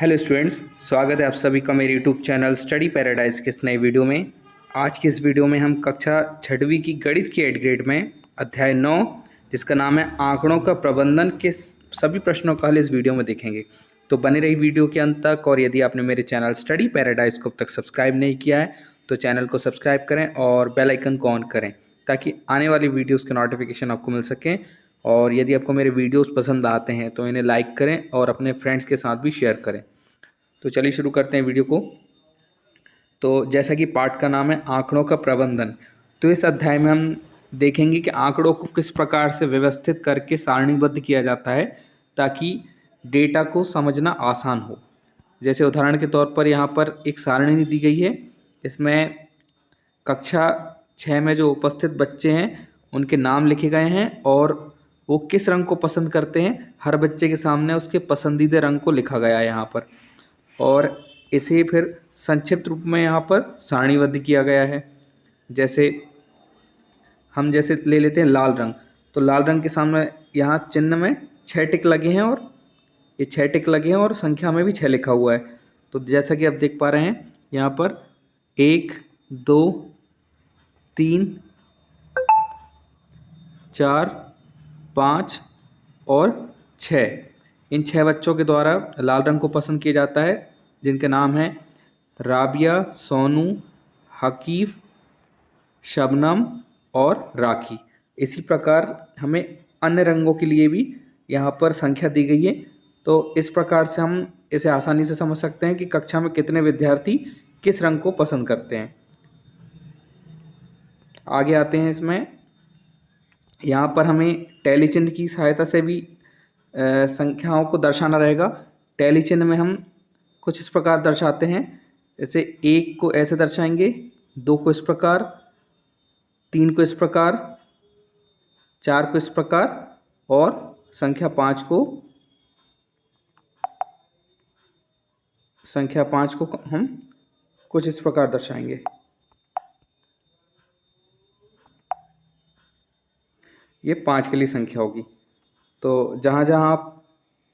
Hello students, स्वागत है आप सभी का मेरे यूट्यूब चैनल स्टडी पैराडाइज के इस नए वीडियो में। आज की इस वीडियो में हम कक्षा 6वीं की गणित की 8 ग्रेड में अध्याय 9 जिसका नाम है आंकड़ों का प्रबंधन के सभी प्रश्नों का हल इस वीडियो में देखेंगे। तो बने रही वीडियो के अंत तक। और यदि आपने मेरे चैनल स्टडी पैराडाइज को अब तक सब्सक्राइब नहीं किया है तो चैनल को सब्सक्राइब करें और बेल आइकन को ऑन करें ताकि आने वाली वीडियोज़ के नोटिफिकेशन आपको मिल सकें। और यदि आपको मेरे वीडियोस पसंद आते हैं तो इन्हें लाइक करें और अपने फ्रेंड्स के साथ भी शेयर करें। तो चलिए शुरू करते हैं वीडियो को। तो जैसा कि पाठ का नाम है आंकड़ों का प्रबंधन, तो इस अध्याय में हम देखेंगे कि आंकड़ों को किस प्रकार से व्यवस्थित करके सारणीबद्ध किया जाता है ताकि डेटा को समझना आसान हो। जैसे उदाहरण के तौर पर यहाँ पर एक सारणी दी गई है। इसमें कक्षा 6 में जो उपस्थित बच्चे हैं उनके नाम लिखे गए हैं और वो किस रंग को पसंद करते हैं, हर बच्चे के सामने उसके पसंदीदा रंग को लिखा गया है यहाँ पर। और इसे फिर संक्षिप्त रूप में यहाँ पर सारणीबद्ध किया गया है। जैसे हम ले लेते हैं लाल रंग, तो लाल रंग के सामने यहाँ चिन्ह में 6 टिक लगे हैं और ये 6 टिक लगे हैं और संख्या में भी 6 लिखा हुआ है। तो जैसा कि आप देख पा रहे हैं यहाँ पर 1, 2, 3, 4, 5 और 6, इन 6 बच्चों के द्वारा लाल रंग को पसंद किया जाता है, जिनके नाम हैं राबिया, सोनू, हकीफ़, शबनम और राखी। इसी प्रकार हमें अन्य रंगों के लिए भी यहाँ पर संख्या दी गई है। तो इस प्रकार से हम इसे आसानी से समझ सकते हैं कि कक्षा में कितने विद्यार्थी किस रंग को पसंद करते हैं। आगे आते हैं। इसमें यहाँ पर हमें टैली चिन्ह की सहायता से भी संख्याओं को दर्शाना रहेगा। टैली चिन्ह में हम कुछ इस प्रकार दर्शाते हैं। जैसे 1 को ऐसे दर्शाएंगे, 2 को इस प्रकार, 3 को इस प्रकार, 4 को इस प्रकार और संख्या 5 को हम कुछ इस प्रकार दर्शाएंगे। ये 5 के लिए संख्या होगी। तो जहाँ जहाँ आप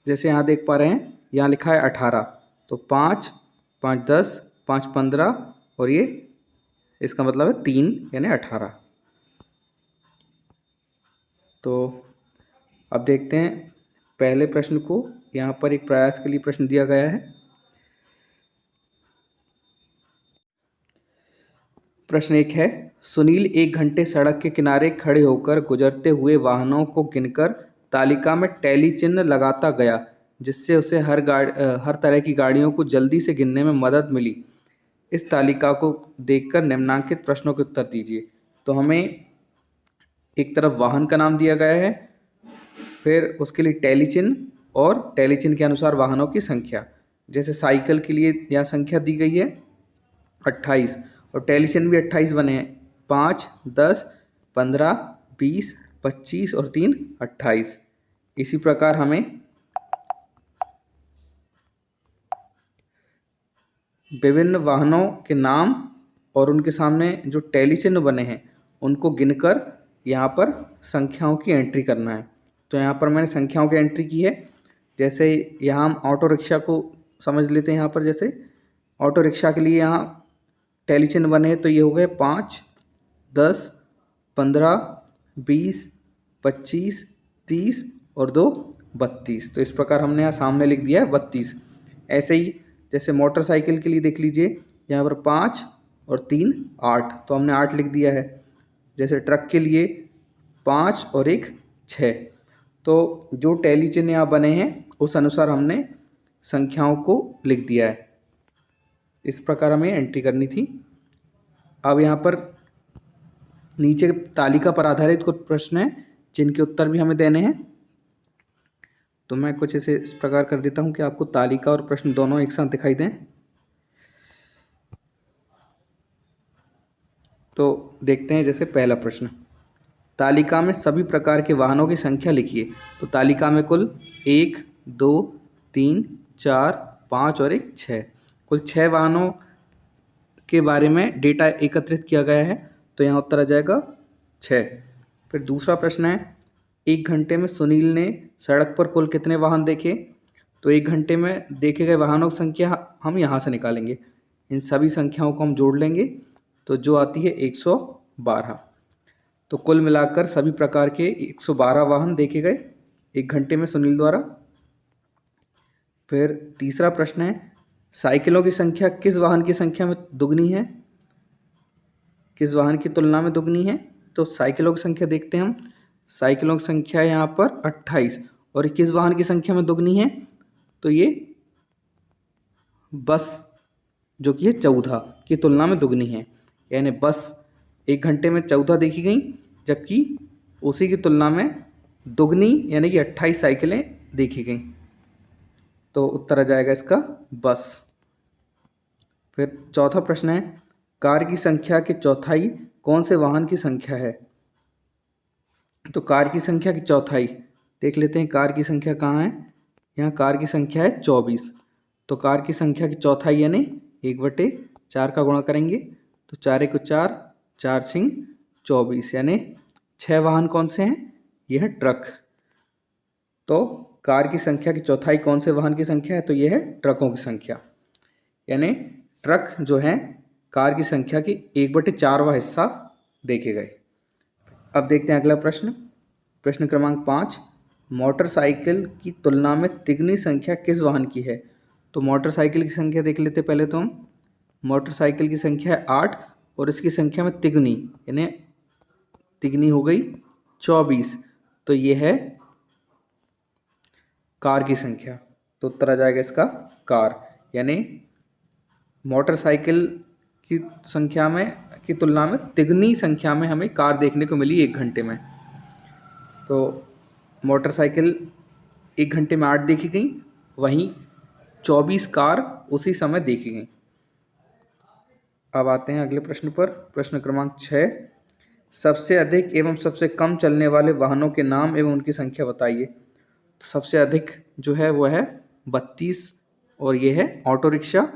जैसे यहाँ देख पा रहे हैं, यहाँ लिखा है 18, तो 5, 5 10, 5 15 और ये इसका मतलब है 3 यानी 18। तो अब देखते हैं पहले प्रश्न को। यहाँ पर एक प्रयास के लिए प्रश्न दिया गया है। प्रश्न 1 है, सुनील 1 घंटे सड़क के किनारे खड़े होकर गुजरते हुए वाहनों को गिनकर तालिका में टैली चिन्ह लगाता गया, जिससे उसे हर तरह की गाड़ियों को जल्दी से गिनने में मदद मिली। इस तालिका को देखकर निम्नलिखित प्रश्नों के उत्तर दीजिए। तो हमें एक तरफ वाहन का नाम दिया गया है, फिर उसके लिए टैली चिन्ह और टैली चिन्ह के अनुसार वाहनों की संख्या। जैसे साइकिल के लिए यहाँ संख्या दी गई है 28 और टैली चिन्ह भी 28 बने हैं। 5, 10, 15, 20, 25 और 3 28। इसी प्रकार हमें विभिन्न वाहनों के नाम और उनके सामने जो टैली चिन्ह बने हैं उनको गिनकर यहाँ पर संख्याओं की एंट्री करना है। तो यहाँ पर मैंने संख्याओं की एंट्री की है। जैसे यहाँ हम ऑटो रिक्शा को समझ लेते हैं। यहाँ पर जैसे ऑटो रिक्शा के लिए यहाँ टैली चिन्ह बने हैं, तो ये हो गए 5, 10, 15, 20, 25, 30 और 2 32। तो इस प्रकार हमने यहाँ सामने लिख दिया है 32। ऐसे ही जैसे मोटरसाइकिल के लिए देख लीजिए, यहाँ पर 5 और 3 8, तो हमने 8 लिख दिया है। जैसे ट्रक के लिए 5 और 1 6। तो जो टैली चिन्ह यहाँ बने हैं उस अनुसार हमने संख्याओं को लिख दिया है। इस प्रकार हमें एंट्री करनी थी। अब यहाँ पर नीचे तालिका पर आधारित कुछ प्रश्न हैं जिनके उत्तर भी हमें देने हैं। तो मैं कुछ इसे इस प्रकार कर देता हूँ कि आपको तालिका और प्रश्न दोनों एक साथ दिखाई दें। तो देखते हैं। जैसे पहला प्रश्न, तालिका में सभी प्रकार के वाहनों की संख्या लिखिए। तो तालिका में कुल 1, 2, 3, 4, 5 और 1 6, कुल 6 वाहनों के बारे में डेटा एकत्रित किया गया है। तो यहाँ उत्तर आ जाएगा 6। फिर दूसरा प्रश्न है, 1 घंटे में सुनील ने सड़क पर कुल कितने वाहन देखे। तो 1 घंटे में देखे गए वाहनों की संख्या हम यहाँ से निकालेंगे। इन सभी संख्याओं को हम जोड़ लेंगे तो जो आती है 112। तो कुल मिलाकर सभी प्रकार के 112 वाहन देखे गए 1 घंटे में सुनील द्वारा। फिर तीसरा प्रश्न है, साइकिलों की संख्या किस वाहन की संख्या में दुगनी है, किस वाहन की तुलना में दुगनी है? तो साइकिलों की संख्या देखते हैं हम। साइकिलों की संख्या यहाँ पर 28 और किस वाहन की संख्या में दुगनी है? तो ये बस जो कि है 14 की तुलना में दुगनी है। यानी बस 1 घंटे में 14 देखी गई, जबकि उसी की तुलना में दुगनी यानी कि 28 साइकिलें देखी गई। तो उत्तर आ जाएगा इसका बस। फिर चौथा प्रश्न है, कार की संख्या के चौथाई कौन से वाहन की संख्या है? तो कार की संख्या की चौथाई देख लेते हैं। कार की संख्या कहाँ है? यहाँ कार की संख्या है 24। तो कार की संख्या की चौथाई यानी 1/4 का गुणा करेंगे तो 4 × 4, 4 × 6 24, यानी 6 वाहन कौन से हैं? यह है ट्रक। तो कार की संख्या की चौथाई कौन से वाहन की संख्या है? तो यह है ट्रकों की संख्या। यानी ट्रक जो है कार की संख्या की 1/4वां हिस्सा देखे गए। अब देखते हैं अगला प्रश्न, प्रश्न क्रमांक 5, मोटरसाइकिल की तुलना में तिगनी संख्या किस वाहन की है? तो मोटरसाइकिल की संख्या देख लेते पहले तो हम। मोटरसाइकिल की संख्या है 8 और इसकी संख्या में तिगनी यानी तिगनी हो गई 24। तो ये है कार की संख्या। तो उत्तर आ जाएगा इसका कार। यानी मोटरसाइकिल की संख्या में की तुलना में तिगनी संख्या में हमें कार देखने को मिली 1 घंटे में। तो मोटरसाइकिल 1 घंटे में 8 देखी गई, वहीं 24 कार उसी समय देखी गई। अब आते हैं अगले प्रश्न पर, प्रश्न क्रमांक 6, सबसे अधिक एवं सबसे कम चलने वाले वाहनों के नाम एवं उनकी संख्या बताइए। तो सबसे अधिक जो है वो है 32 और ये है ऑटो रिक्शा,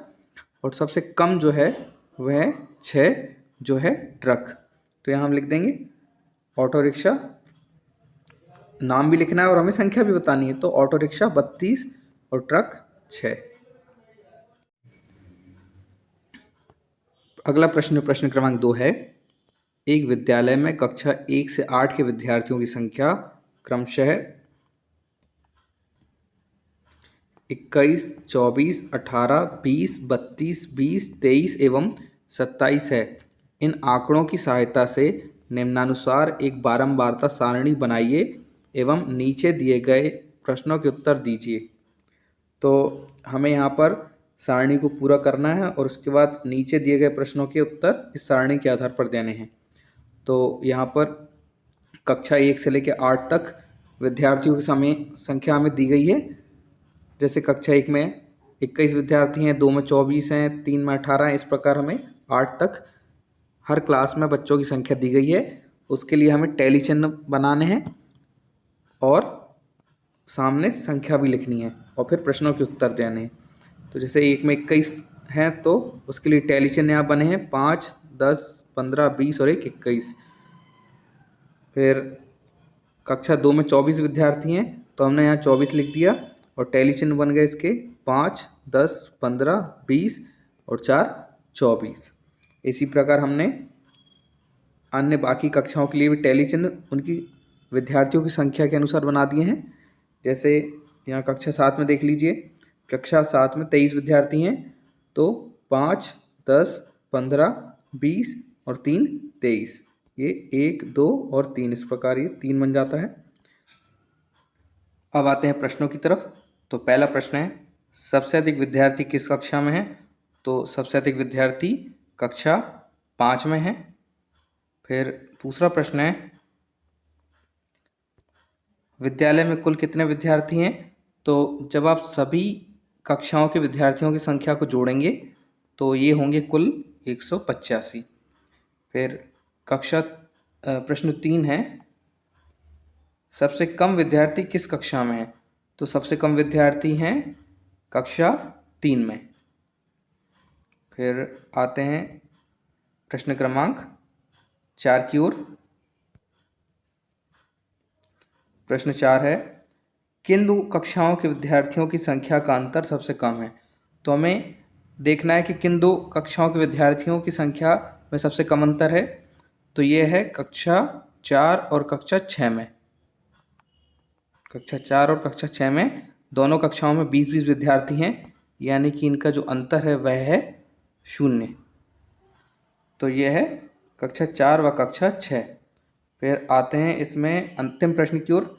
और सबसे कम जो है वह है 6 जो है ट्रक। तो यहाँ हम लिख देंगे ऑटो रिक्शा, नाम भी लिखना है और हमें संख्या भी बतानी है। तो ऑटो रिक्शा 32 और ट्रक 6। अगला प्रश्न, प्रश्न क्रमांक 2 है, एक विद्यालय में कक्षा 1 से 8 के विद्यार्थियों की संख्या क्रमशः 21, 24, 18, 20, 32, 20, 23 एवं 27 है। इन आंकड़ों की सहायता से निम्नानुसार एक बारंबारता सारणी बनाइए एवं नीचे दिए गए प्रश्नों के उत्तर दीजिए। तो हमें यहाँ पर सारणी को पूरा करना है और उसके बाद नीचे दिए गए प्रश्नों के उत्तर इस सारणी के आधार पर देने हैं। तो यहाँ पर कक्षा 1 से लेकर 8 तक विद्यार्थियों की संख्या हमें दी गई है। जैसे कक्षा 1 में 21 विद्यार्थी हैं, 2 में 24 हैं, 3 में 18 हैं, इस प्रकार हमें 8 तक हर क्लास में बच्चों की संख्या दी गई है। उसके लिए हमें टैली चिन्ह बनाने हैं और सामने संख्या भी लिखनी है और फिर प्रश्नों के उत्तर देने हैं। तो जैसे 1 में 21 हैं तो उसके लिए टैली चिन्ह यहाँ बने हैं 5, 10, 15, 20 और 1 21। फिर कक्षा 2 में 24 विद्यार्थी हैं तो हमने यहाँ 24 लिख दिया और टैली चिन्ह बन गए इसके 5, 10, 15, 20 और 4 24। इसी प्रकार हमने अन्य बाकी कक्षाओं के लिए भी टैली चिन्ह उनकी विद्यार्थियों की संख्या के अनुसार बना दिए हैं। जैसे यहाँ कक्षा 7 में देख लीजिए, कक्षा 7 में 23 विद्यार्थी हैं तो 5, 10, 15, 20 और 3 23। ये 1, 2 और 3 इस प्रकार ये 3 बन जाता है। अब आते हैं प्रश्नों की तरफ। तो पहला प्रश्न है, सबसे अधिक विद्यार्थी किस कक्षा में है? तो सबसे अधिक विद्यार्थी कक्षा 5 में है। फिर दूसरा प्रश्न है, विद्यालय में कुल कितने विद्यार्थी हैं? तो जब आप सभी कक्षाओं के विद्यार्थियों की संख्या को जोड़ेंगे तो ये होंगे कुल 185। फिर प्रश्न 3 है, सबसे कम विद्यार्थी किस कक्षा में है? तो सबसे कम विद्यार्थी हैं कक्षा 3 में। फिर आते हैं प्रश्न क्रमांक 4 की ओर। प्रश्न 4 है, किन दो कक्षाओं के विद्यार्थियों की संख्या का अंतर सबसे कम है। तो हमें देखना है कि किन दो कक्षाओं के विद्यार्थियों की संख्या में सबसे कम अंतर है। तो ये है कक्षा 4 और कक्षा 6 में। कक्षा 4 और कक्षा 6 में दोनों कक्षाओं में 20-20 विद्यार्थी हैं, यानी कि इनका जो अंतर है वह है 0। तो यह है कक्षा 4 व कक्षा 6। फिर आते हैं इसमें अंतिम प्रश्न की ओर।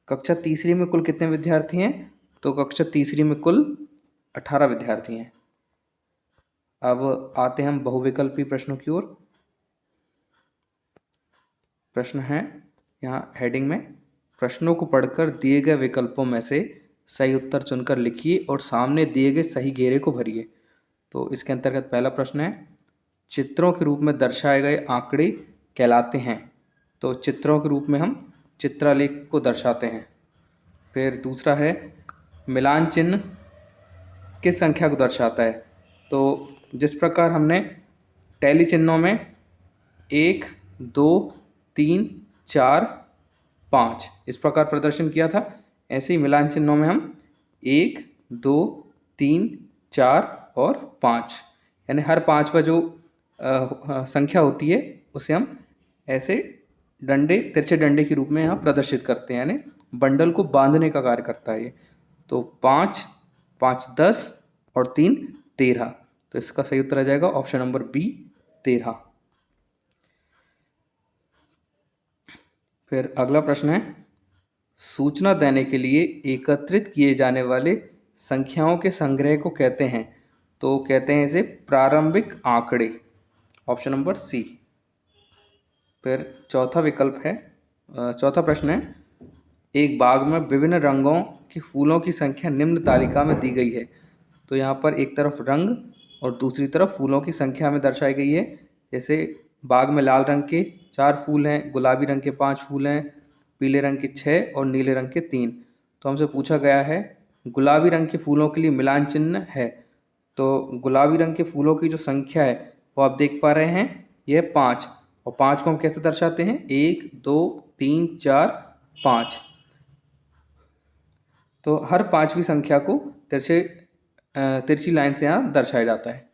कक्षा तीसरी में कुल कितने विद्यार्थी हैं। तो कक्षा तीसरी में कुल 18 विद्यार्थी हैं। अब आते हैं हम बहुविकल्पी प्रश्नों की ओर। प्रश्न है यहाँ हेडिंग में, प्रश्नों को पढ़कर दिए गए विकल्पों में से सही उत्तर चुनकर लिखिए और सामने दिए गए सही घेरे को भरिए। तो इसके अंतर्गत पहला प्रश्न है, चित्रों के रूप में दर्शाए गए आंकड़े कहलाते हैं। तो चित्रों के रूप में हम चित्रालेख को दर्शाते हैं। फिर दूसरा है, मिलान चिन्ह किस संख्या को दर्शाता है। तो जिस प्रकार हमने टैली चिन्हों में 1, 2, 3, 4, 5 इस प्रकार प्रदर्शन किया था, ऐसे ही मिलान चिन्हों में हम 1, 2, 3, 4 और 5 यानी हर पांचवा जो संख्या होती है उसे हम ऐसे डंडे, तिरछे डंडे के रूप में यहाँ प्रदर्शित करते हैं, यानी बंडल को बांधने का कार्य करता है ये। तो 5, 5 10 और 3 13। तो इसका सही उत्तर आ जाएगा ऑप्शन नंबर बी 13। फिर अगला प्रश्न है, सूचना देने के लिए एकत्रित किए जाने वाले संख्याओं के संग्रह को कहते हैं। तो कहते हैं इसे प्रारंभिक आंकड़े, ऑप्शन नंबर सी। फिर चौथा विकल्प है, चौथा प्रश्न है, एक बाग में विभिन्न रंगों के फूलों की संख्या निम्न तालिका में दी गई है। तो यहाँ पर एक तरफ रंग और दूसरी तरफ फूलों की संख्या में दर्शाई गई है। जैसे बाग में लाल रंग के 4 फूल हैं, गुलाबी रंग के 5 फूल हैं, पीले रंग के 6 और नीले रंग के 3। तो हमसे पूछा गया है गुलाबी रंग के फूलों के लिए मिलान चिन्ह है। तो गुलाबी रंग के फूलों की जो संख्या है वो आप देख पा रहे हैं, यह 5। और 5 को हम कैसे दर्शाते हैं, 1, 2, 3, 4, 5। तो हर पांचवी संख्या को तिरछी लाइन से यहाँ दर्शाया जाता है।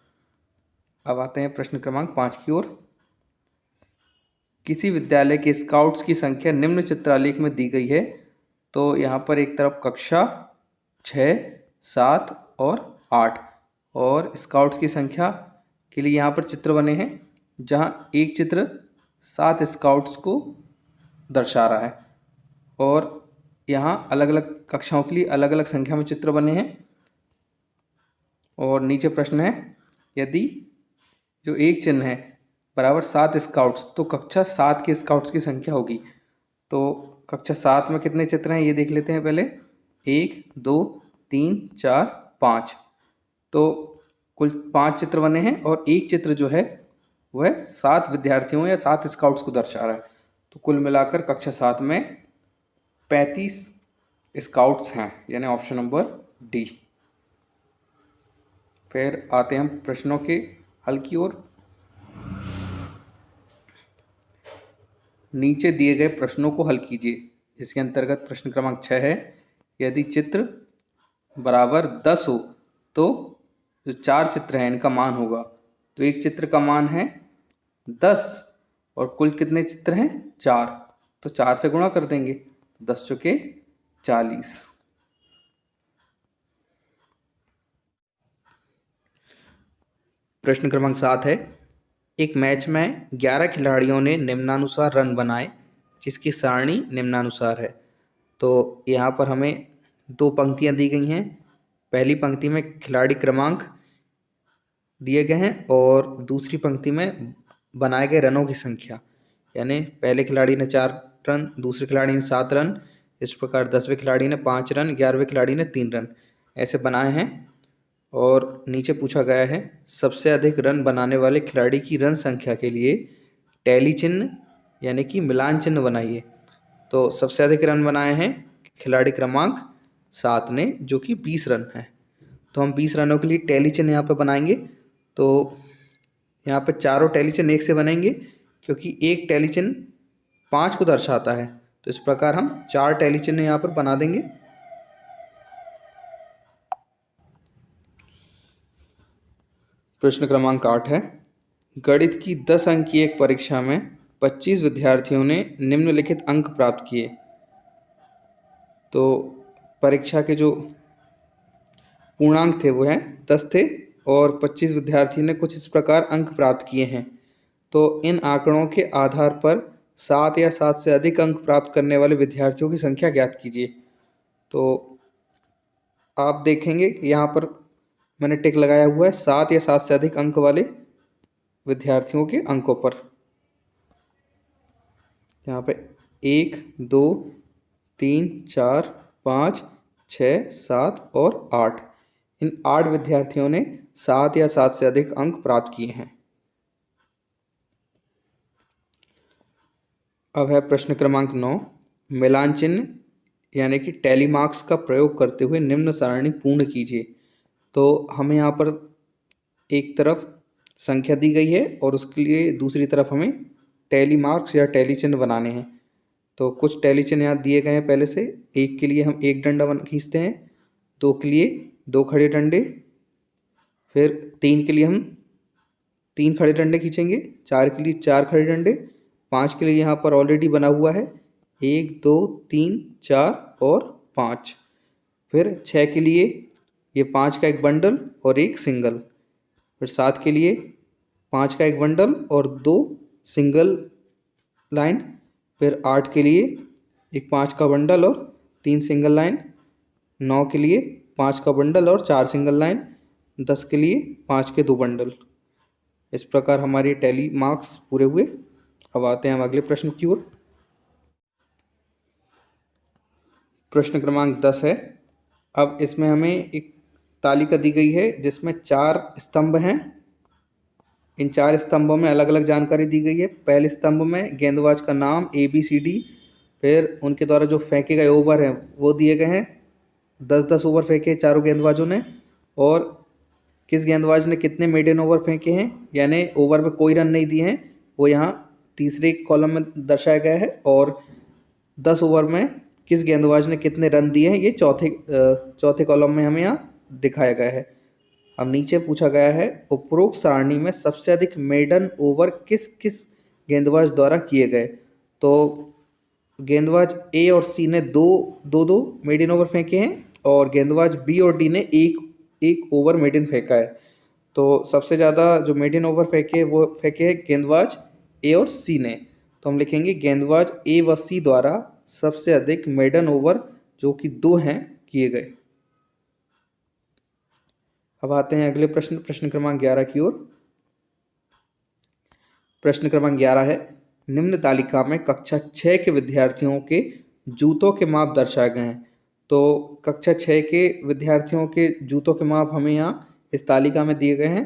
अब आते हैं प्रश्न क्रमांक 5 की ओर। किसी विद्यालय के स्काउट्स की संख्या निम्न चित्रालेख में दी गई है। तो यहाँ पर एक तरफ कक्षा 6, 7 और 8 और स्काउट्स की संख्या के लिए यहाँ पर चित्र बने हैं, जहाँ एक चित्र 7 स्काउट्स को दर्शा रहा है और यहाँ अलग अलग कक्षाओं के लिए अलग अलग संख्या में चित्र बने हैं। और नीचे प्रश्न है, यदि जो एक चिन्ह है बराबर 7 स्काउट्स, तो कक्षा 7 के स्काउट्स की संख्या होगी। तो कक्षा 7 में कितने चित्र हैं ये देख लेते हैं पहले, 1, 2, 3, 4, 5। तो कुल 5 चित्र बने हैं और एक चित्र जो है वह 7 विद्यार्थियों या 7 स्काउट्स को दर्शा रहा है। तो कुल मिलाकर कक्षा 7 में 35 स्काउट्स हैं, यानी ऑप्शन नंबर डी। फिर आते हैं हम प्रश्नों के हल की ओर। नीचे दिए गए प्रश्नों को हल कीजिए। इसके अंतर्गत प्रश्न क्रमांक 6 है, यदि चित्र बराबर 10 हो तो जो 4 चित्र हैं इनका मान होगा। तो एक चित्र का मान है 10 और कुल कितने चित्र हैं, 4। तो 4 से गुणा कर देंगे, 10 चौके 40। प्रश्न क्रमांक 7 है, एक मैच में 11 खिलाड़ियों ने निम्नानुसार रन बनाए जिसकी सारणी निम्नानुसार है। तो यहाँ पर हमें 2 पंक्तियाँ दी गई हैं। पहली पंक्ति में खिलाड़ी क्रमांक दिए गए हैं और दूसरी पंक्ति में बनाए गए रनों की संख्या, यानी पहले खिलाड़ी ने 4 रन, दूसरे खिलाड़ी ने 7 रन, इस प्रकार 10वें खिलाड़ी ने 5 रन, 11वें खिलाड़ी ने 3 रन ऐसे बनाए हैं। और नीचे पूछा गया है, सबसे अधिक रन बनाने वाले खिलाड़ी की रन संख्या के लिए टैली चिन्ह यानी कि मिलान चिन्ह बनाइए। तो सबसे अधिक रन बनाए हैं खिलाड़ी क्रमांक 7 ने, जो कि 20 रन है। तो हम 20 रनों के लिए टैली चिन्ह यहाँ पर बनाएंगे। तो यहाँ पर चारों टैली चिन्ह एक से बनेंगे क्योंकि एक टैली चिन्ह 5 को दर्शाता है। तो इस प्रकार हम 4 टैली चिन्ह यहाँ पर बना देंगे प्रश्न क्रमांक 8 है, गणित की 10 अंक की एक परीक्षा में 25 विद्यार्थियों ने निम्नलिखित अंक प्राप्त किए। तो परीक्षा के जो पूर्णांक थे वो हैं 10 थे और 25 विद्यार्थी ने कुछ इस प्रकार अंक प्राप्त किए हैं। तो इन आंकड़ों के आधार पर 7 या 7 से अधिक अंक प्राप्त करने वाले विद्यार्थियों की संख्या ज्ञात कीजिए। तो आप देखेंगे कि यहाँ पर मैंने टिक लगाया हुआ है 7 या 7 से अधिक अंक वाले विद्यार्थियों के अंकों पर। यहाँ पे 1, 2, 3, 4, 5, 6, 7 और 8, इन 8 विद्यार्थियों ने 7 या 7 से अधिक अंक प्राप्त किए हैं। अब है प्रश्न क्रमांक 9, मिलान चिन्ह यानी कि टैली मार्क्स का प्रयोग करते हुए निम्न सारणी पूर्ण कीजिए। तो हमें यहाँ पर एक तरफ संख्या दी गई है और उसके लिए दूसरी तरफ हमें टैली मार्क्स या टैली चिन्ह बनाने हैं। तो कुछ टैली चिन्ह यहाँ दिए गए हैं पहले से। 1 के लिए हम 1 डंडा खींचते हैं, 2 के लिए 2 खड़े डंडे, फिर 3 के लिए हम 3 खड़े डंडे खींचेंगे, 4 के लिए 4 खड़े डंडे, 5 के लिए यहाँ पर ऑलरेडी बना हुआ है 1, 2, 3, 4 और 5, फिर 6 के लिए ये 5 का एक बंडल और एक सिंगल, फिर 7 के लिए 5 का एक बंडल और 2 सिंगल लाइन, फिर 8 के लिए एक 5 का बंडल और 3 सिंगल लाइन, 9 के लिए 5 का बंडल और 4 सिंगल लाइन, 10 के लिए 5 के 2 बंडल। इस प्रकार हमारे टैली मार्क्स पूरे हुए। अब आते हैं हम अगले प्रश्न की ओर। प्रश्न क्रमांक 10 है। अब इसमें हमें एक तालिका दी गई है जिसमें 4 स्तंभ हैं। इन 4 स्तंभों में अलग अलग जानकारी दी गई है। पहले स्तंभ में गेंदबाज का नाम ABCD, फिर उनके द्वारा जो फेंके गए ओवर हैं वो दिए गए हैं। 10-10 ओवर फेंके चारों गेंदबाजों ने, और किस गेंदबाज ने कितने मेडन ओवर फेंके हैं, यानी ओवर में कोई रन नहीं दिए हैं, वो यहाँ तीसरे कॉलम में दर्शाया गया है। और 10 ओवर में किस गेंदबाज ने कितने रन दिए हैं, ये चौथे कॉलम में हमें यहाँ दिखाया गया है। अब नीचे पूछा गया है, उपरोक्त सारणी में सबसे अधिक मेडन ओवर किस किस गेंदबाज द्वारा किए गए। तो गेंदबाज A और C ने दो मेडन ओवर फेंके हैं और गेंदबाज B और D ने एक ओवर मेडन फेंका है। तो सबसे ज़्यादा जो मेडन ओवर फेंके वो फेंके हैं गेंदबाज A और C ने। तो हम लिखेंगे गेंदबाज A व C द्वारा सबसे अधिक मेडन ओवर जो कि 2 हैं किए गए। अब आते हैं अगले प्रश्न क्रमांक 11 की ओर। प्रश्न क्रमांक 11 है, निम्न तालिका में कक्षा 6 के विद्यार्थियों के जूतों के माप दर्शाए गए हैं। तो कक्षा 6 के विद्यार्थियों के जूतों के माप हमें यहाँ इस तालिका में दिए गए हैं।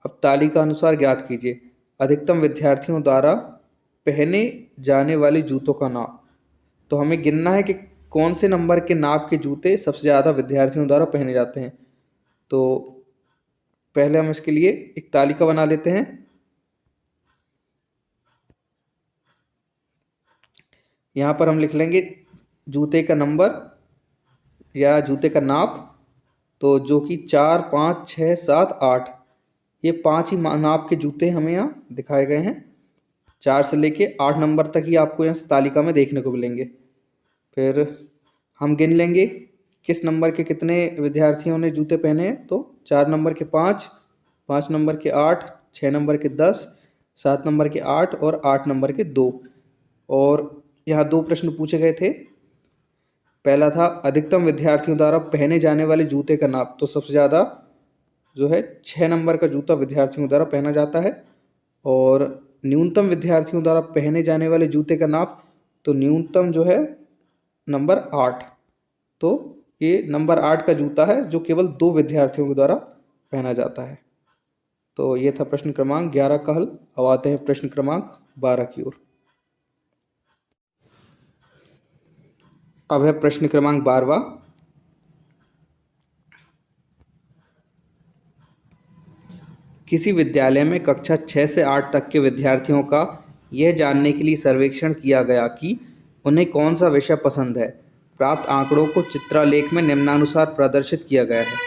अब तालिका अनुसार ज्ञात कीजिए अधिकतम विद्यार्थियों द्वारा पहने जाने वाले जूतों का नाप। तो हमें गिनना है कि कौन से नंबर के नाप के जूते सबसे ज़्यादा विद्यार्थियों द्वारा पहने जाते हैं। तो पहले हम इसके लिए एक तालिका बना लेते हैं। यहाँ पर हम लिख लेंगे जूते का नंबर या जूते का नाप, तो जो कि 4, 5, 6, 7, 8, ये 5 ही नाप के जूते हमें यहाँ दिखाए गए हैं। 4 से लेके 8 नंबर तक ही आपको यहाँ तालिका में देखने को मिलेंगे। फिर हम गिन लेंगे किस नंबर के कितने विद्यार्थियों ने जूते पहने हैं। तो 4 नंबर के 5, 5 नंबर के 8, 6 नंबर के 10, 7 नंबर के 8 और 8 नंबर के 2। और यहाँ 2 प्रश्न पूछे गए थे। पहला था अधिकतम विद्यार्थियों द्वारा पहने जाने वाले जूते का नाप। तो सबसे ज़्यादा जो है 6 नंबर का जूता विद्यार्थियों द्वारा पहना जाता है। और न्यूनतम विद्यार्थियों द्वारा पहने जाने वाले जूते का नाप, तो न्यूनतम जो है नंबर 8। तो ये नंबर 8 का जूता है जो केवल 2 विद्यार्थियों के द्वारा पहना जाता है। तो ये था प्रश्न क्रमांक 11 का हल। अब आते हैं प्रश्न क्रमांक 12 की ओर। अब है प्रश्न क्रमांक 12वां। किसी विद्यालय में कक्षा 6 से 8 तक के विद्यार्थियों का यह जानने के लिए सर्वेक्षण किया गया कि उन्हें कौन सा विषय पसंद है। प्राप्त आंकड़ों को चित्रालेख में निम्नानुसार प्रदर्शित किया गया है।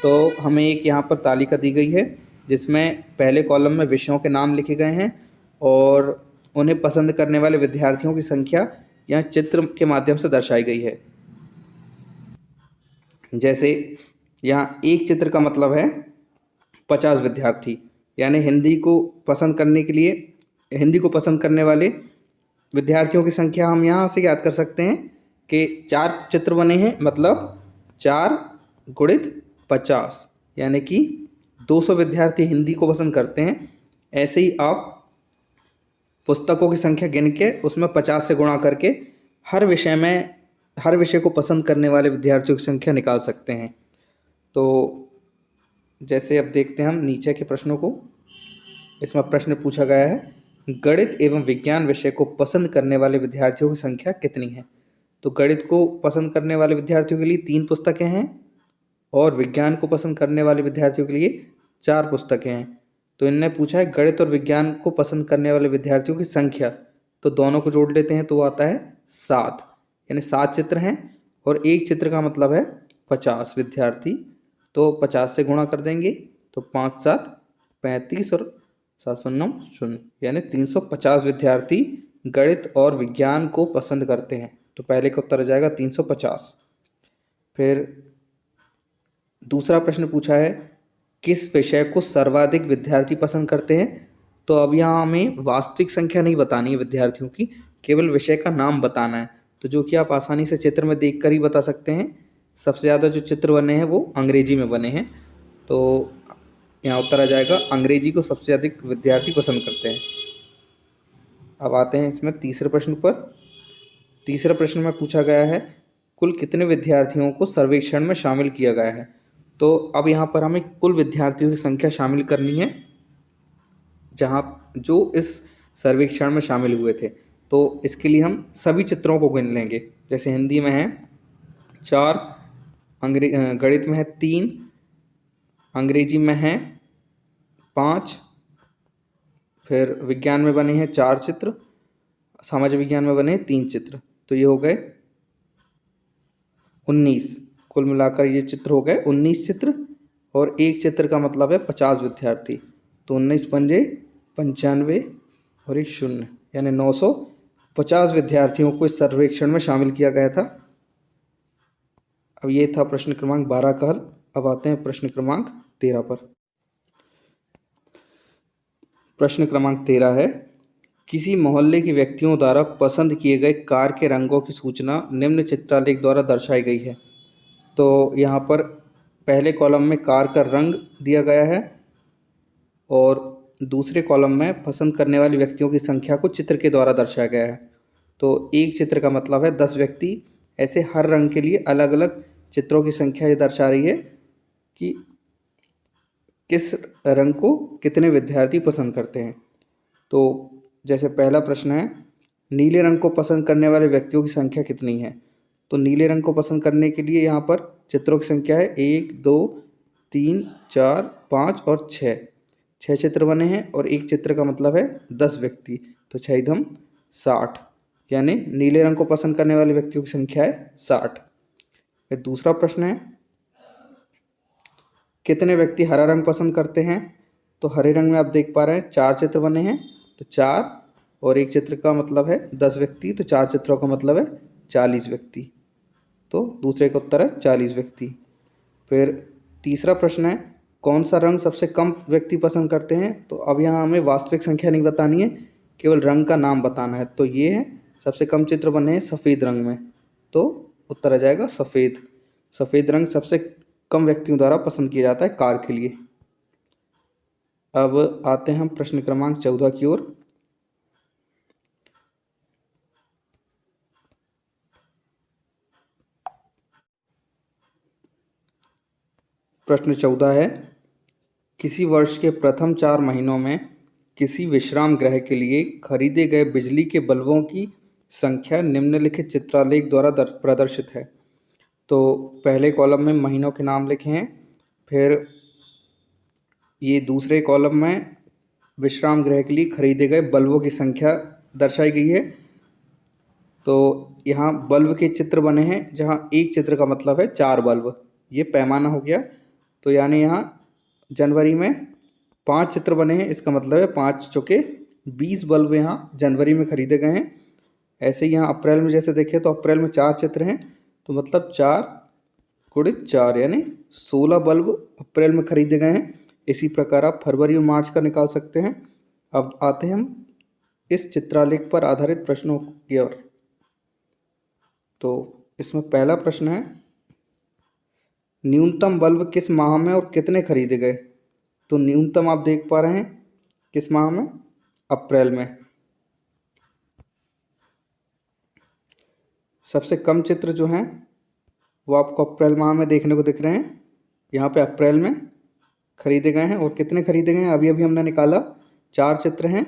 तो हमें एक यहाँ पर तालिका दी गई है जिसमें पहले कॉलम में विषयों के नाम लिखे गए हैं और उन्हें पसंद करने वाले विद्यार्थियों की संख्या यहाँ चित्र के माध्यम से दर्शाई गई है। जैसे यहाँ एक चित्र का मतलब है 50 विद्यार्थी, यानी हिंदी को पसंद करने वाले विद्यार्थियों की संख्या हम यहाँ से याद कर सकते हैं कि 4 चित्र बने हैं, मतलब 4 गुणित 50, यानी कि 200 विद्यार्थी हिंदी को पसंद करते हैं। ऐसे ही आप पुस्तकों की संख्या गिन के उसमें 50 से गुणा करके हर विषय को पसंद करने वाले विद्यार्थियों की संख्या निकाल सकते हैं। तो जैसे अब देखते हैं हम नीचे के प्रश्नों को। इसमें प्रश्न पूछा गया है, गणित एवं विज्ञान विषय को पसंद करने वाले विद्यार्थियों की संख्या कितनी है? तो गणित को पसंद करने वाले विद्यार्थियों के लिए 3 पुस्तकें हैं और विज्ञान को पसंद करने वाले विद्यार्थियों के लिए 4 पुस्तकें हैं। तो इनने पूछा है गणित और विज्ञान को पसंद करने वाले विद्यार्थियों की संख्या, तो दोनों को जोड़ लेते हैं तो वो आता है 7, यानी 7 चित्र हैं और एक चित्र का मतलब है 50 विद्यार्थी। तो 50 से गुणा कर देंगे तो 5 7 35 और 7 0 0, यानी 350 विद्यार्थी गणित और विज्ञान को पसंद करते हैं। तो पहले का उत्तर आ जाएगा 350। फिर दूसरा प्रश्न पूछा है, किस विषय को सर्वाधिक विद्यार्थी पसंद करते हैं? तो अब यहाँ हमें वास्तविक संख्या नहीं बतानी है विद्यार्थियों की, केवल विषय का नाम बताना है। तो जो कि आप आसानी से चित्र में देखकर ही बता सकते हैं। सबसे ज़्यादा जो चित्र बने हैं वो अंग्रेजी में बने हैं, तो यहाँ उत्तर आ जाएगा अंग्रेजी को सबसे अधिक विद्यार्थी पसंद करते हैं। अब आते हैं इसमें तीसरे प्रश्न पर। तीसरे प्रश्न में पूछा गया है, कुल कितने विद्यार्थियों को सर्वेक्षण में शामिल किया गया है? तो अब यहाँ पर हमें कुल विद्यार्थियों की संख्या शामिल करनी है जो इस सर्वेक्षण में शामिल हुए थे। तो इसके लिए हम सभी चित्रों को गिन लेंगे। जैसे हिंदी में है 4, गणित में है 3, अंग्रेजी में है 5, फिर विज्ञान में बने हैं 4 चित्र, समाज विज्ञान में बने हैं 3 चित्र। तो ये हो गए 19। कुल मिलाकर ये चित्र हो गए 19 चित्र और एक चित्र का मतलब है 50 विद्यार्थी। तो 19 पंजे 95 और 1 0, यानी 950 विद्यार्थियों को इस सर्वेक्षण में शामिल किया गया था। अब ये था प्रश्न क्रमांक 12 का हल। अब आते हैं प्रश्न क्रमांक 13 पर। प्रश्न क्रमांक 13 है, किसी मोहल्ले के व्यक्तियों द्वारा पसंद किए गए कार के रंगों की सूचना निम्न चित्रालेख द्वारा दर्शाई गई है। तो यहाँ पर पहले कॉलम में कार का रंग दिया गया है और दूसरे कॉलम में पसंद करने वाले व्यक्तियों की संख्या को चित्र के द्वारा दर्शाया गया है। तो एक चित्र का मतलब है 10 व्यक्ति। ऐसे हर रंग के लिए अलग अलग चित्रों की संख्या ये दर्शा रही है कि किस रंग को कितने विद्यार्थी पसंद करते हैं। तो जैसे पहला प्रश्न है, नीले रंग को पसंद करने वाले व्यक्तियों की संख्या कितनी है? तो नीले रंग को पसंद करने के लिए यहाँ पर चित्रों की संख्या है 1 2 3 4 5 और 6 चित्र बने हैं और एक चित्र का मतलब है 10 व्यक्ति। तो 6 इधम 60, यानी नीले रंग को पसंद करने वाले व्यक्तियों की संख्या है 60। फिर दूसरा प्रश्न है, कितने व्यक्ति हरा रंग पसंद करते हैं? तो हरे रंग में आप देख पा रहे हैं 4 चित्र बने हैं, तो 4 और एक चित्र का मतलब है 10 व्यक्ति, तो 4 चित्रों का मतलब है 40 व्यक्ति। तो दूसरे का उत्तर है 40 व्यक्ति। फिर तीसरा प्रश्न है, कौन सा रंग सबसे कम व्यक्ति पसंद करते हैं? तो अब यहाँ हमें वास्तविक संख्या नहीं बतानी है, केवल रंग का नाम बताना है। तो ये है सबसे कम चित्र बने हैं सफ़ेद रंग में, तो उत्तर आ जाएगा सफ़ेद। सफ़ेद रंग सबसे कम व्यक्तियों द्वारा पसंद किया जाता है कार के लिए। अब आते हैं हम प्रश्न क्रमांक 14 की ओर। प्रश्न 14 है, किसी वर्ष के प्रथम 4 महीनों में किसी विश्राम गृह के लिए खरीदे गए बिजली के बल्बों की संख्या निम्नलिखित चित्रालेख द्वारा प्रदर्शित है। तो पहले कॉलम में महीनों के नाम लिखे हैं, फिर ये दूसरे कॉलम में विश्राम गृह के लिए खरीदे गए बल्बों की संख्या दर्शाई गई है। तो यहाँ बल्ब के चित्र बने हैं, जहाँ एक चित्र का मतलब है 4 बल्ब। ये पैमाना हो गया। तो यानी यहाँ जनवरी में 5 चित्र बने हैं, इसका मतलब है 5 चौके 20 बल्ब यहाँ जनवरी में खरीदे गए हैं। ऐसे ही यहाँ अप्रैल में जैसे देखें तो अप्रैल में 4 चित्र हैं, तो मतलब 4 गुणित 4 यानी 16 बल्ब अप्रैल में खरीदे गए हैं। इसी प्रकार आप फरवरी और मार्च का निकाल सकते हैं। अब आते हैं हम इस चित्रालेख पर आधारित प्रश्नों की ओर। तो इसमें पहला प्रश्न है, न्यूनतम बल्ब किस माह में और कितने खरीदे गए? तो न्यूनतम आप देख पा रहे हैं किस माह में? अप्रैल में। सबसे कम चित्र जो हैं वो आपको अप्रैल माह में देखने को दिख रहे हैं। यहाँ पे अप्रैल में खरीदे गए हैं और कितने खरीदे गए हैं अभी अभी हमने निकाला, 4 चित्र हैं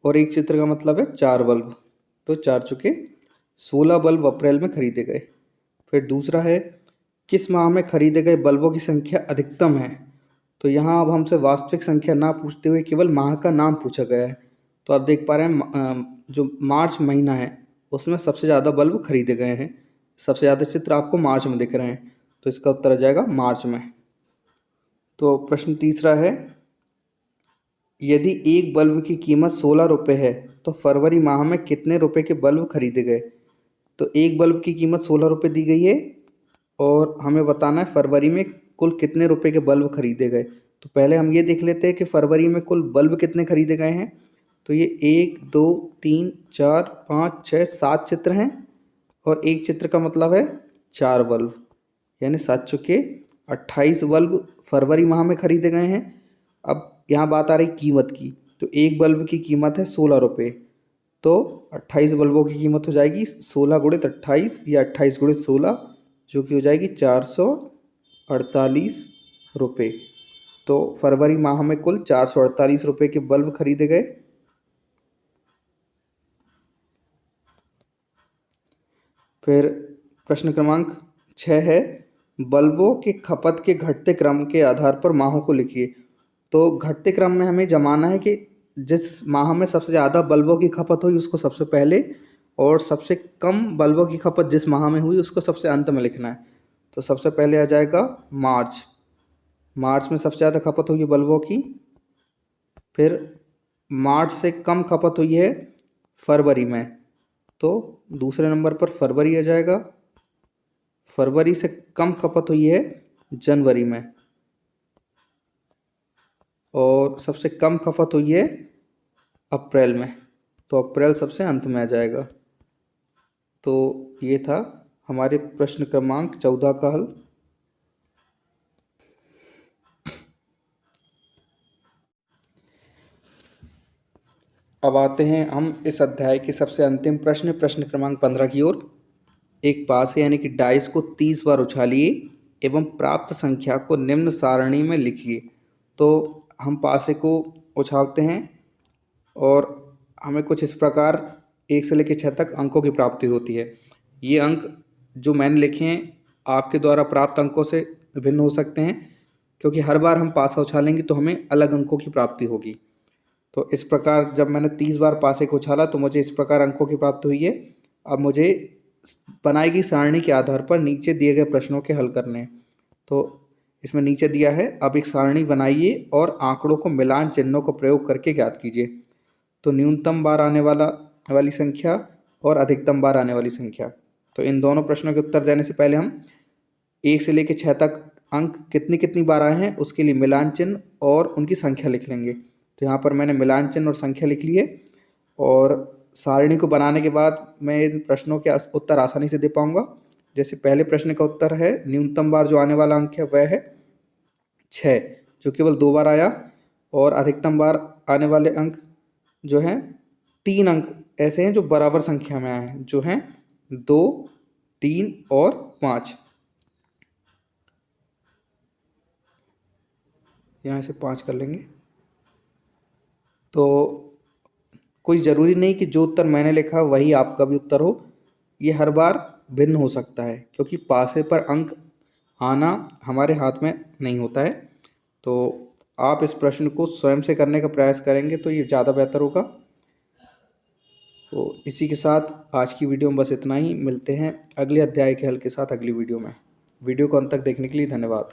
और एक चित्र का मतलब है 4 बल्ब, तो 4 चुके 16 बल्ब अप्रैल में खरीदे गए। फिर दूसरा है, किस माह में खरीदे गए बल्बों की संख्या अधिकतम है? तो यहाँ अब हमसे वास्तविक संख्या ना पूछते हुए केवल माह का नाम पूछा गया है। तो आप देख पा रहे हैं जो मार्च महीना है उसमें सबसे ज़्यादा बल्ब खरीदे गए हैं, सबसे ज़्यादा चित्र आपको मार्च में दिख रहे हैं, तो इसका उत्तर आ जाएगा मार्च में। तो प्रश्न तीसरा है, यदि एक बल्ब की कीमत 16 रुपये है तो फरवरी माह में कितने रुपए के बल्ब खरीदे गए? तो एक बल्ब की कीमत 16 रुपये दी गई है और हमें बताना है फरवरी में कुल कितने रुपए के बल्ब खरीदे गए। तो पहले हम ये देख लेते हैं कि फरवरी में कुल बल्ब कितने खरीदे गए हैं। तो ये 1 2 3 4 5 6 7 चित्र हैं और एक चित्र का मतलब है 4 बल्ब, यानी 7 चुके 28 बल्ब फरवरी माह में खरीदे गए हैं। अब यहाँ बात आ रही कीमत की, तो एक बल्ब की कीमत है 16 रुपये, तो 28 बल्बों की कीमत हो जाएगी 16 गुणित 28 या 28 गुणित 16, जो कि हो जाएगी 448 रुपये। तो फरवरी माह में कुल 448 रुपये के बल्ब खरीदे गए। फिर प्रश्न क्रमांक 6 है, बल्बों के खपत के घटते क्रम के आधार पर माहों को लिखिए। तो घटते क्रम में हमें जमाना है कि जिस माह में सबसे ज़्यादा बल्बों की खपत हुई उसको सबसे पहले, और सबसे कम बल्बों की खपत जिस माह में हुई उसको सबसे अंत में लिखना है। तो सबसे पहले आ जाएगा मार्च, मार्च में सबसे ज़्यादा खपत हुई है बल्बों की। फिर मार्च से कम खपत हुई है फरवरी में, तो दूसरे नंबर पर फरवरी आ जाएगा। फरवरी से कम खपत हुई है जनवरी में, और सबसे कम खपत हुई है अप्रैल में, तो अप्रैल सबसे अंत में आ जाएगा। तो ये था हमारे प्रश्न क्रमांक 14 का हल। अब आते हैं हम इस अध्याय के सबसे अंतिम प्रश्न, प्रश्न क्रमांक 15 की ओर। एक पासे यानी कि डाइस को 30 बार उछालिए एवं प्राप्त संख्या को निम्न सारणी में लिखिए। तो हम पासे को उछालते हैं और हमें कुछ इस प्रकार 1 से लेकर 6 तक अंकों की प्राप्ति होती है। ये अंक जो मैंने लिखे हैं आपके द्वारा प्राप्त अंकों से भिन्न हो सकते हैं, क्योंकि हर बार हम पासा उछालेंगे तो हमें अलग अंकों की प्राप्ति होगी। तो इस प्रकार जब मैंने 30 बार पासे को उछाला तो मुझे इस प्रकार अंकों की प्राप्ति हुई है। अब मुझे बनाई गई सारणी के आधार पर नीचे दिए गए प्रश्नों के हल करने हैं। तो इसमें नीचे दिया है, अब एक सारणी बनाइए और आंकड़ों को मिलान चिन्हों को प्रयोग करके ज्ञात कीजिए। तो न्यूनतम बार आने वाली संख्या और अधिकतम बार आने वाली संख्या। तो इन दोनों प्रश्नों के उत्तर देने से पहले हम 1 से लेकर 6 तक अंक कितनी कितनी बार आए हैं उसके लिए मिलान चिन्ह और उनकी संख्या लिख लेंगे। तो यहाँ पर मैंने मिलान चिन्ह और संख्या लिख लिए, और सारणी को बनाने के बाद मैं इन प्रश्नों के उत्तर आसानी से दे पाऊंगा। जैसे पहले प्रश्न का उत्तर है, न्यूनतम बार जो आने वाला अंक है वह है 6, जो केवल 2 बार आया, और अधिकतम बार आने वाले अंक जो हैं 3 अंक ऐसे हैं जो बराबर संख्या में आए हैं, जो हैं 2, 3 और 5। यहाँ से 5 कर लेंगे। तो कोई ज़रूरी नहीं कि जो उत्तर मैंने लिखा वही आपका भी उत्तर हो, ये हर बार भिन्न हो सकता है, क्योंकि पासे पर अंक आना हमारे हाथ में नहीं होता है। तो आप इस प्रश्न को स्वयं से करने का प्रयास करेंगे तो ये ज़्यादा बेहतर होगा। तो इसी के साथ आज की वीडियो में बस इतना ही। मिलते हैं अगले अध्याय के हल के साथ अगली वीडियो में। वीडियो को अंत तक देखने के लिए धन्यवाद।